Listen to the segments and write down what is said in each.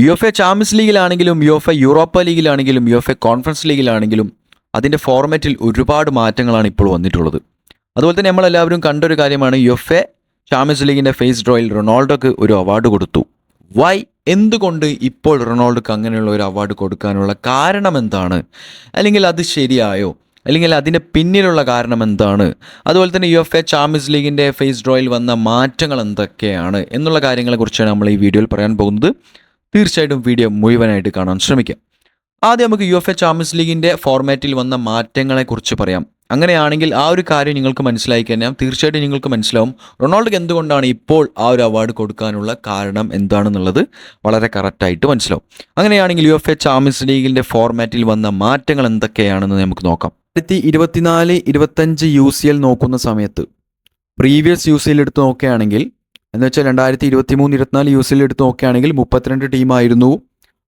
UEFA champions ലീഗിലാണെങ്കിലും UEFA Europa ലീഗിലാണെങ്കിലും UEFA conference ലീഗിലാണെങ്കിലും അതിൻ്റെ ഫോർമാറ്റിൽ ഒരുപാട് മാറ്റങ്ങളാണ് ഇപ്പോൾ വന്നിട്ടുള്ളത്. അതുപോലെ തന്നെ നമ്മളെല്ലാവരും കണ്ടൊരു കാര്യമാണ് UEFA ചാമ്പ്യൻസ് ലീഗിൻ്റെ ഫേസ് ഡ്രോയിൽ റൊണാൾഡോക്ക് ഒരു അവാർഡ് കൊടുത്തു. വൈ? എന്തുകൊണ്ട് ഇപ്പോൾ റൊണാൾഡോക്ക് അങ്ങനെയുള്ള ഒരു അവാർഡ് കൊടുക്കാനുള്ള കാരണം എന്താണ്? അല്ലെങ്കിൽ അത് ശരിയായോ? അല്ലെങ്കിൽ അതിൻ്റെ പിന്നിലുള്ള കാരണം എന്താണ്? അതുപോലെ തന്നെ UEFA ചാമ്പ്യൻസ് ലീഗിൻ്റെ ഫേസ് ഡ്രോയിൽ വന്ന മാറ്റങ്ങൾ എന്തൊക്കെയാണ് എന്നുള്ള കാര്യങ്ങളെക്കുറിച്ചാണ് നമ്മൾ ഈ വീഡിയോയിൽ പറയാൻ പോകുന്നത്. തീർച്ചയായിട്ടും വീഡിയോ മുഴുവനായിട്ട് കാണാൻ ശ്രമിക്കാം. ആദ്യം നമുക്ക് UEFA ചാമ്പ്യൻസ് ലീഗിൻ്റെ ഫോർമാറ്റിൽ വന്ന മാറ്റങ്ങളെക്കുറിച്ച് പറയാം. അങ്ങനെയാണെങ്കിൽ ആ ഒരു കാര്യം നിങ്ങൾക്ക് മനസ്സിലായി കഴിഞ്ഞാൽ തീർച്ചയായിട്ടും നിങ്ങൾക്ക് മനസ്സിലാവും റൊണാൾഡോക്ക് എന്തുകൊണ്ടാണ് ഇപ്പോൾ ആ ഒരു അവാർഡ് കൊടുക്കാനുള്ള കാരണം എന്താണെന്നുള്ളത് വളരെ കറക്റ്റായിട്ട് മനസ്സിലാവും. അങ്ങനെയാണെങ്കിൽ UEFA ചാമ്പ്യൻസ് ലീഗിൻ്റെ ഫോർമാറ്റിൽ വന്ന മാറ്റങ്ങൾ എന്തൊക്കെയാണെന്ന് നമുക്ക് നോക്കാം. 2024-25 UCL നോക്കുന്ന സമയത്ത് പ്രീവിയസ് UCL എടുത്ത് നോക്കുകയാണെങ്കിൽ എന്ന് വെച്ചാൽ 2023-24 UCL എടുത്ത് നോക്കുകയാണെങ്കിൽ 32 ടീമായിരുന്നു.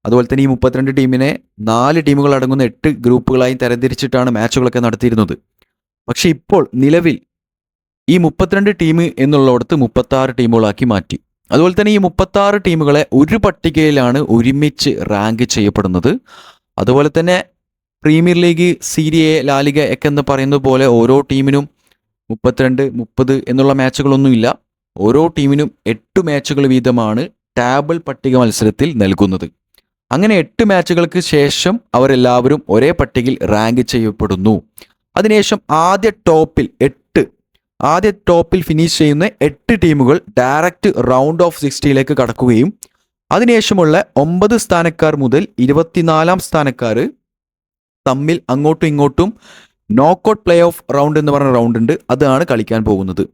അതുപോലെ തന്നെ ഈ 32 ടീമിനെ 4 ടീമുകൾ അടങ്ങുന്ന 8 ഗ്രൂപ്പുകളായി തരംതിരിച്ചിട്ടാണ് മാച്ചുകളൊക്കെ നടത്തിയിരുന്നത്. പക്ഷേ ഇപ്പോൾ നിലവിൽ ഈ 32 ടീം എന്നുള്ളിടത്ത് 36 ടീമുകളാക്കി മാറ്റി. അതുപോലെ തന്നെ ഈ 36 ടീമുകളെ ഒരു പട്ടികയിലാണ് ഒരുമിച്ച് റാങ്ക് ചെയ്യപ്പെടുന്നത്. അതുപോലെ തന്നെ Premier League, Serie A, La Liga ഒക്കെ എന്ന് പറയുന്നത് പോലെ ഓരോ ടീമിനും 32, 30 എന്നുള്ള മാച്ചുകളൊന്നുമില്ല. ഓരോ ടീമിനും 8 മാച്ചുകൾ വീതമാണ് ടാബിൾ പട്ടിക മത്സരത്തിൽ നൽകുന്നത്. അങ്ങനെ 8 മാച്ചുകൾക്ക് ശേഷം അവരെല്ലാവരും ഒരേ പട്ടികയിൽ റാങ്ക് ചെയ്യപ്പെടുന്നു. അതിനുശേഷം ആദ്യ ടോപ്പിൽ ഫിനിഷ് ചെയ്യുന്ന 8 ടീമുകൾ ഡയറക്റ്റ് റൗണ്ട് ഓഫ് 60ലേക്ക് കടക്കുകയും അതിനുശേഷമുള്ള 9 സ്ഥാനക്കാർ മുതൽ 24 സ്ഥാനക്കാർ തമ്മിൽ അങ്ങോട്ടും ഇങ്ങോട്ടും നോക്കൌട്ട് പ്ലേ ഓഫ് റൗണ്ട് എന്ന് പറഞ്ഞ റൗണ്ട് ഉണ്ട്. അതാണ് കളിക്കാൻ പോകുന്നത്.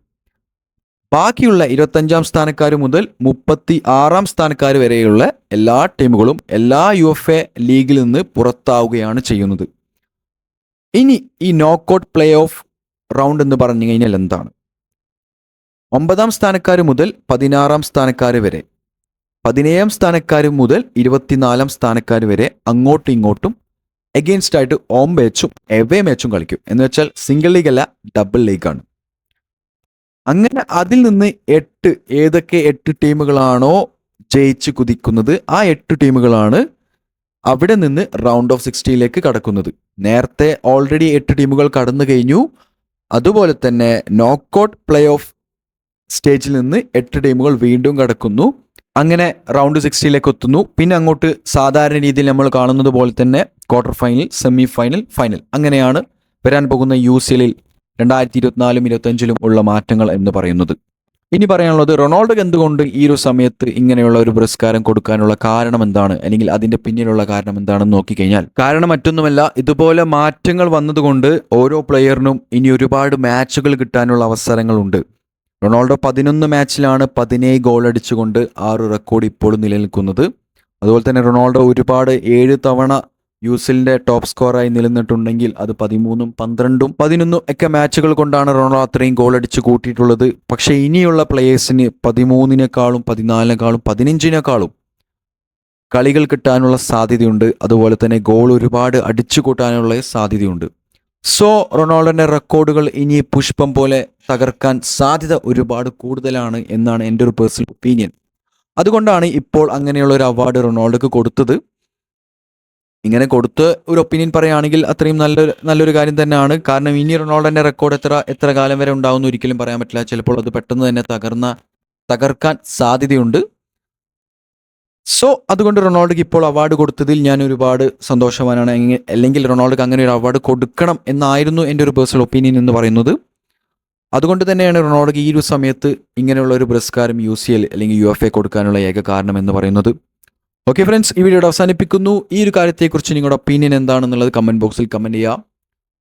ബാക്കിയുള്ള 25 സ്ഥാനക്കാർ മുതൽ 36 സ്ഥാനക്കാർ വരെയുള്ള എല്ലാ ടീമുകളും എല്ലാ UEFA ലീഗിൽ നിന്ന് പുറത്താവുകയാണ് ചെയ്യുന്നത്. ഇനി ഈ നോക്കൌട്ട് പ്ലേ ഓഫ് റൗണ്ട് എന്ന് പറഞ്ഞു കഴിഞ്ഞാൽ എന്താണ്? 9 സ്ഥാനക്കാർ മുതൽ 16 സ്ഥാനക്കാർ വരെ, 17 സ്ഥാനക്കാർ മുതൽ 24 സ്ഥാനക്കാർ വരെ അങ്ങോട്ടും ഇങ്ങോട്ടും എഗെയിൻസ്റ്റ് ആയിട്ട് ഹോം മാച്ചും എവേ മാച്ചും കളിക്കും. എന്ന് വെച്ചാൽ സിംഗിൾ ലീഗ് അല്ല, ഡബിൾ ലീഗാണ്. അങ്ങനെ അതിൽ നിന്ന് 8 ടീമുകളാണോ ജയിച്ച് കുതിക്കുന്നത് ആ 8 ടീമുകളാണ് അവിടെ നിന്ന് റൗണ്ട് ഓഫ് 60ലേക്ക് കടക്കുന്നത്. നേരത്തെ ഓൾറെഡി 8 ടീമുകൾ കടന്നു കഴിഞ്ഞു. അതുപോലെ തന്നെ നോക്കൌട്ട് പ്ലേ ഓഫ് സ്റ്റേജിൽ നിന്ന് 8 ടീമുകൾ വീണ്ടും കടക്കുന്നു. അങ്ങനെ റൗണ്ട് 60ലേക്ക് എത്തുന്നു. പിന്നെ അങ്ങോട്ട് സാധാരണ രീതിയിൽ നമ്മൾ കാണുന്നത് പോലെ തന്നെ quarter final, semi final, final, അങ്ങനെയാണ് വരാൻ പോകുന്ന UCLൽ 2024-25 ഉള്ള മാറ്റങ്ങൾ എന്ന് പറയുന്നത്. ഇനി പറയാനുള്ളത് റൊണാൾഡോക്ക് എന്തുകൊണ്ട് ഈ ഒരു സമയത്ത് ഇങ്ങനെയുള്ള ഒരു പുരസ്കാരം കൊടുക്കാനുള്ള കാരണം എന്താണ്, അല്ലെങ്കിൽ അതിന്റെ പിന്നിലുള്ള കാരണം എന്താണെന്ന് നോക്കിക്കഴിഞ്ഞാൽ കാരണം മറ്റൊന്നുമല്ല, ഇതുപോലെ മാറ്റങ്ങൾ വന്നതുകൊണ്ട് ഓരോ പ്ലെയറിനും ഇനി ഒരുപാട് മാച്ചുകൾ കിട്ടാനുള്ള അവസരങ്ങളുണ്ട്. റൊണാൾഡോ 11 മാച്ചിലാണ് 17 ഗോൾ അടിച്ചുകൊണ്ട് ആ ഒരു റെക്കോർഡ് ഇപ്പോഴും നിലനിൽക്കുന്നത്. അതുപോലെ തന്നെ റൊണാൾഡോ ഒരുപാട് 7 തവണ UCLന്റെ ടോപ്പ് സ്കോറായി നിലനിന്നിട്ടുണ്ടെങ്കിൽ അത് 13, 12, 11 ഒക്കെ മാച്ചുകൾ കൊണ്ടാണ് റൊണാൾഡോ അത്രയും ഗോൾ അടിച്ച് കൂട്ടിയിട്ടുള്ളത്. പക്ഷേ ഇനിയുള്ള പ്ലേയേഴ്സിന് 13-നേക്കാളും 14-നേക്കാളും 15-നേക്കാളും കളികൾ കിട്ടാനുള്ള സാധ്യതയുണ്ട്. അതുപോലെ തന്നെ ഗോൾ ഒരുപാട് അടിച്ചു കൂട്ടാനുള്ള സാധ്യതയുണ്ട്. സോ റൊണാൾഡോന്റെ റെക്കോർഡുകൾ ഇനി പുഷ്പം പോലെ തകർക്കാൻ സാധ്യത ഒരുപാട് കൂടുതലാണ് എന്നാണ് എൻ്റെ ഒരു പേഴ്സണൽ ഒപ്പീനിയൻ. അതുകൊണ്ടാണ് ഇപ്പോൾ അങ്ങനെയുള്ള ഒരു അവാർഡ് റൊണാൾഡോക്ക് കൊടുത്തത്. ഇങ്ങനെ കൊടുത്ത് ഒരു ഒപ്പീനിയൻ പറയുകയാണെങ്കിൽ അത്രയും നല്ലൊരു കാര്യം തന്നെയാണ്. കാരണം ഇനി റൊണാൾഡോന്റെ റെക്കോർഡ് എത്ര കാലം വരെ ഉണ്ടാവുമെന്ന് ഒരിക്കലും പറയാൻ പറ്റില്ല. ചിലപ്പോൾ അത് പെട്ടെന്ന് തന്നെ തകർക്കാൻ സാധ്യതയുണ്ട്. സോ അതുകൊണ്ട് റൊണാൾഡോക്ക് ഇപ്പോൾ അവാർഡ് കൊടുത്തതിൽ ഞാൻ ഒരുപാട് സന്തോഷവാനാണ്. അല്ലെങ്കിൽ റൊണാൾഡോക്ക് അങ്ങനെ ഒരു അവാർഡ് കൊടുക്കണം എന്നായിരുന്നു എൻ്റെ ഒരു പേഴ്സണൽ ഒപ്പീനിയൻ എന്ന് പറയുന്നത്. അതുകൊണ്ട് തന്നെയാണ് റൊണാൾഡോക്ക് ഈ ഒരു സമയത്ത് ഇങ്ങനെയുള്ള ഒരു പുരസ്കാരം UCL അല്ലെങ്കിൽ UEFA കൊടുക്കാനുള്ള ഏക കാരണം എന്ന് പറയുന്നത്. ഓക്കെ ഫ്രണ്ട്സ്, ഈ വീഡിയോ അവസാനിപ്പിക്കുന്നു. ഈ ഒരു കാര്യത്തെക്കുറിച്ച് നിങ്ങളുടെ ഒപ്പീനിയൻ എന്താണെന്നുള്ളത് കമൻറ്റ് ബോക്സിൽ കമൻറ്റ് ചെയ്യുക.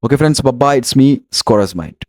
Okay friends, bye. It's me scorers mind.